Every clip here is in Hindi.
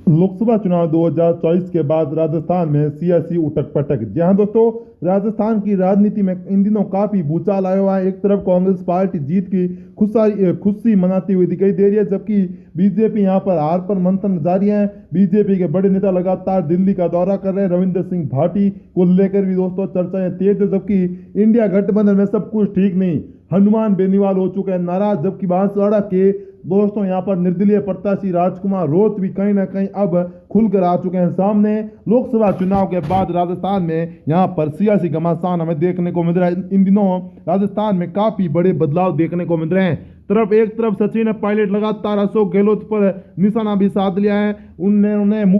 लोकसभा चुनाव 2024 के बाद राजस्थान में सियासी उटक पटक। जी हाँ दोस्तों, राजस्थान की राजनीति में इन दिनों काफी भूचाल आया हुआ है। एक तरफ कांग्रेस पार्टी जीत की खुशी मनाती हुई दिखाई दे रही है, जबकि बीजेपी यहां पर हार पर मंथन जारी है। बीजेपी के बड़े नेता लगातार दिल्ली का दौरा कर रहे हैं। रविंद्र सिंह भाटी को लेकर भी दोस्तों चर्चाएं तेज है, जबकि इंडिया गठबंधन में सब कुछ ठीक नहीं। हनुमान बेनीवाल हो चुके हैं नाराज, जबकि बांसवाड़ा के दोस्तों यहां पर निर्दलीय प्रत्याशी राजकुमार रोत भी कहीं ना कहीं अब खुलकर आ चुके हैं सामने। लोकसभा चुनाव के बाद राजस्थान में यहां पर सियासी घमासान हमें देखने को मिल रहा है। इन दिनों राजस्थान में काफी बड़े बदलाव देखने को मिल रहे हैं। एक तरफ सचिन पायलट लगातार अशोक गहलोत पर निशाना भी साध लिया है। उन्हें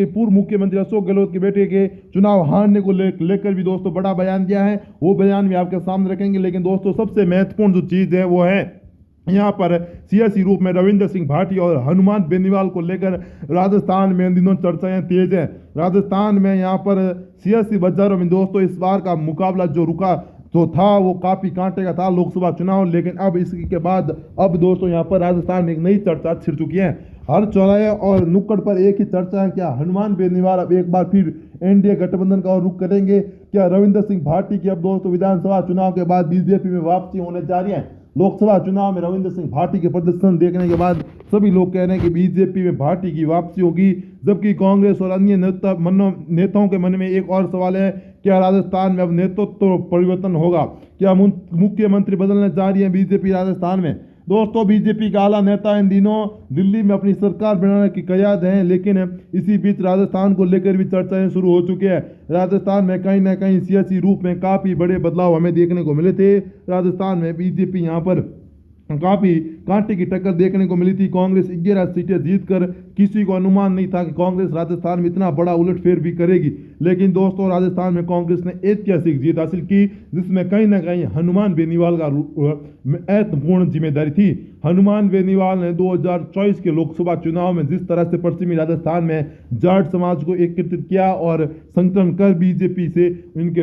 पूर्व मुख्यमंत्री अशोक गहलोत के बेटे के चुनाव हारने को लेकर भी दोस्तों बड़ा बयान दिया है। वो बयान भी आपके सामने रखेंगे, लेकिन दोस्तों सबसे महत्वपूर्ण जो चीज है वो है यहाँ पर सियासी रूप में रविंद्र सिंह भाटी और हनुमान बेनीवाल को लेकर राजस्थान में इन दिनों चर्चाएं तेज हैं। राजस्थान में यहाँ पर सियासी बाजारों में दोस्तों इस बार का मुकाबला जो रुका तो था वो काफी कांटे का था लोकसभा चुनाव, लेकिन अब इसके बाद अब दोस्तों यहाँ पर राजस्थान में एक नई चर्चा छिड़ चुकी है। हर चौराहे और नुक्कड़ पर एक ही चर्चा है, क्या हनुमान बेनीवाल अब एक बार फिर एनडीए गठबंधन का रुख करेंगे? क्या रविंद्र सिंह भाटी की अब दोस्तों विधानसभा चुनाव के बाद बीजेपी में वापसी होने जा रही है? लोकसभा चुनाव में रविंद्र सिंह भाटी के प्रदर्शन देखने के बाद सभी लोग कह रहे हैं कि बीजेपी में भाटी की वापसी होगी, जबकि कांग्रेस और अन्य नेताओं के मन में एक और सवाल है, क्या राजस्थान में अब नेतृत्व परिवर्तन होगा? क्या मुख्यमंत्री बदलने जा रही है बीजेपी राजस्थान में? दोस्तों बीजेपी का आला नेता इन दिनों दिल्ली में अपनी सरकार बनाने की कयाद हैं, लेकिन इसी बीच राजस्थान को लेकर भी चर्चाएं शुरू हो चुकी है। राजस्थान में कहीं ना कहीं सियासी रूप में काफी बड़े बदलाव हमें देखने को मिले थे। राजस्थान में बीजेपी यहाँ पर काफी कांटे की टक्कर देखने को मिली थी। कांग्रेस 11 सीटें जीतकर किसी को अनुमान नहीं था कि कांग्रेस राजस्थान में इतना बड़ा उलटफेर भी करेगी, लेकिन दोस्तों राजस्थान में कांग्रेस ने ऐतिहासिक जीत हासिल की, जिसमें कहीं ना कहीं हनुमान बेनीवाल का महत्वपूर्ण जिम्मेदारी थी। हनुमान बेनीवाल ने 2024 के लोकसभा चुनाव में जिस तरह से पश्चिमी राजस्थान में जाट समाज को एकत्रित किया और संगठन कर बीजेपी से इनके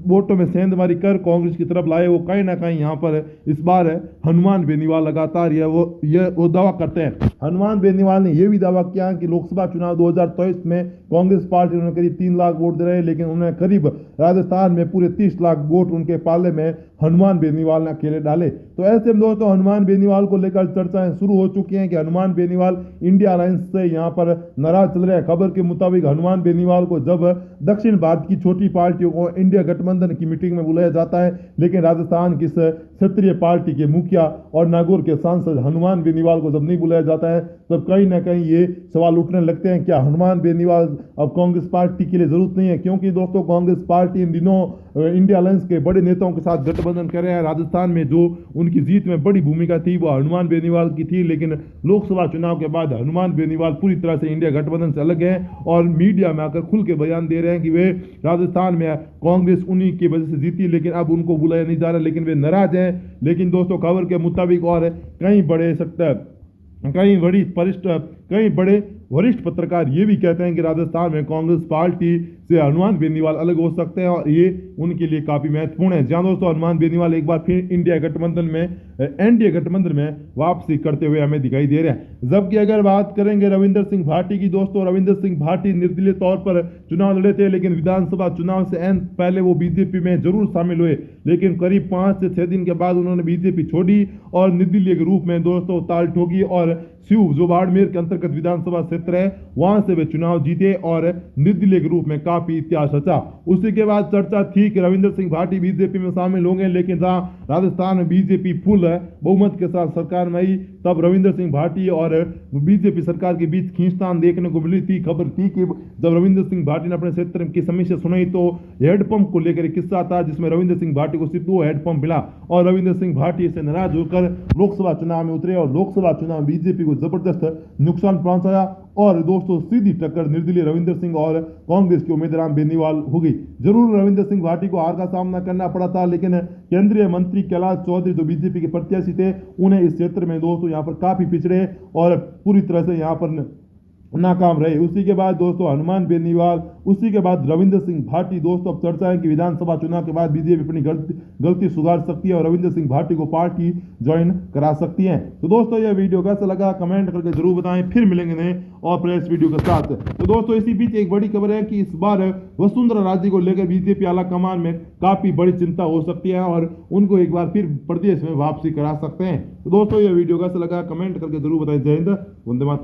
वोटों में सेंधमारी कर कांग्रेस की तरफ लाए, वो कहीं ना कहीं यहाँ पर इस बार हनुमान बेनीवाल लगातार वो दावा करते हैं। हनुमान बेनीवाल ने यह भी दावा किया कि लोकसभा चुनाव 2023 में कांग्रेस पार्टी उन्हें करीब 3 लाख वोट दे रहे, लेकिन उन्हें करीब राजस्थान में पूरे 30 लाख वोट उनके पाले में हनुमान बेनीवाल ने अकेले डाले। तो ऐसे में दोस्तों हनुमान बेनीवाल को लेकर चर्चाएं शुरू हो चुकी हैं कि हनुमान बेनीवाल इंडिया अलायंस से यहाँ पर नाराज चल रहे हैं। खबर के मुताबिक हनुमान बेनीवाल को जब दक्षिण भारत की छोटी पार्टियों को इंडिया गठबंधन की मीटिंग में बुलाया जाता है, लेकिन राजस्थान की क्षेत्रीय पार्टी के मुखिया और नागौर के सांसद हनुमान बेनीवाल को जब नहीं बुलाया जाता है, तब कहीं ना कहीं ये सवाल उठने लगते हैं, क्या हनुमान बेनीवाल अब कांग्रेस पार्टी के लिए जरूरत नहीं है? क्योंकि दोस्तों कांग्रेस पार्टी इन दिनों इंडिया अलायंस के बड़े नेताओं के साथ गठबंधन कर रहे हैं। राजस्थान में जो उनकी जीत में बड़ी भूमिका थी वो हनुमान बेनीवाल की थी, लेकिन लोकसभा चुनाव के बाद हनुमान बेनीवाल पूरी तरह से इंडिया गठबंधन से अलग है और मीडिया में आकर खुल के बयान दे रहे हैं कि वे राजस्थान में कांग्रेस उन्हीं की वजह से जीती, लेकिन अब उनको बुलाया नहीं जा रहा, लेकिन वे नाराज हैं। लेकिन दोस्तों खबर के मुताबिक और कई बड़े वरिष्ठ पत्रकार ये भी कहते हैं कि राजस्थान में कांग्रेस पार्टी से हनुमान बेनीवाल अलग हो सकते हैं और ये उनके लिए काफी महत्वपूर्ण है। जहां दोस्तों हनुमान बेनीवाल एक बार फिर इंडिया गठबंधन में एनडीए गठबंधन में वापसी करते हुए हमें दिखाई दे रहे हैं। जबकि अगर बात करेंगे रविंद्र सिंह भाटी की, दोस्तों रविंद्र सिंह भाटी निर्दलीय तौर पर चुनाव लड़े थे, लेकिन विधानसभा चुनाव से पहले वो बीजेपी में जरूर शामिल हुए, लेकिन करीब 5 से 6 दिन के बाद उन्होंने बीजेपी छोड़ी और निर्दलीय के रूप में दोस्तों ताल ठोकी और शिव जो बाड़मेर के अंतर्गत विधानसभा क्षेत्र है वहां से वे चुनाव जीते और निर्दलीय के रूप में काफी इतिहास रचा। उसी के बाद चर्चा थी कि रविंद्र सिंह भाटी बीजेपी में शामिल होंगे, लेकिन जहां राजस्थान में बीजेपी फुल बहुमत के साथ सरकार में आई, तब रविंद्र सिंह भाटी और बीजेपी सरकार के बीच खींचतान देखने को मिली थी। खबर थी कि जब रविंद्र सिंह भाटी ने अपने क्षेत्र की समस्या सुनाई तो हेडपंप को लेकर एक किस्सा था, जिसमें रविंद्र सिंह भाटी को सिर्फ 2 हेडपंप मिला और रविंद्र सिंह भाटी से नाराज होकर लोकसभा चुनाव में उतरे और लोकसभा चुनाव बीजेपी को जबरदस्त नुकसान पहुंचाया और दोस्तों सीधी टक्कर निर्दलीय रविंद्र सिंह और कांग्रेस के उम्मीदवार बेनीवाल हो गई। जरूर रविंद्र सिंह भाटी को हार का सामना करना पड़ा था, लेकिन केंद्रीय मंत्री कैलाश चौधरी जो बीजेपी के प्रत्याशी थे, उन्हें इस क्षेत्र में दोस्तों यहाँ पर काफी पिछड़े और पूरी तरह से यहाँ पर नाकाम रहे। उसी के बाद दोस्तों हनुमान बेनीवाल, उसी के बाद रविंद्र सिंह भाटी। दोस्तों अब चर्चा है कि विधानसभा चुनाव के बाद बीजेपी अपनी गलती सुधार सकती है और रविंद्र सिंह भाटी को पार्टी ज्वाइन करा सकती है। तो दोस्तों यह वीडियो कैसा लगा कमेंट करके जरूर बताएं। फिर मिलेंगे नए और प्रेस वीडियो के साथ। तो दोस्तों इसी बीच एक बड़ी खबर है कि इस बार वसुंधरा राजे को लेकर बीजेपी आला कमान में काफी बड़ी चिंता हो सकती है और उनको एक बार फिर प्रदेश में वापसी करा सकते हैं। तो दोस्तों यह वीडियो कैसा लगा कमेंट करके जरूर बताएं। जय हिंद, वंदे मातरम।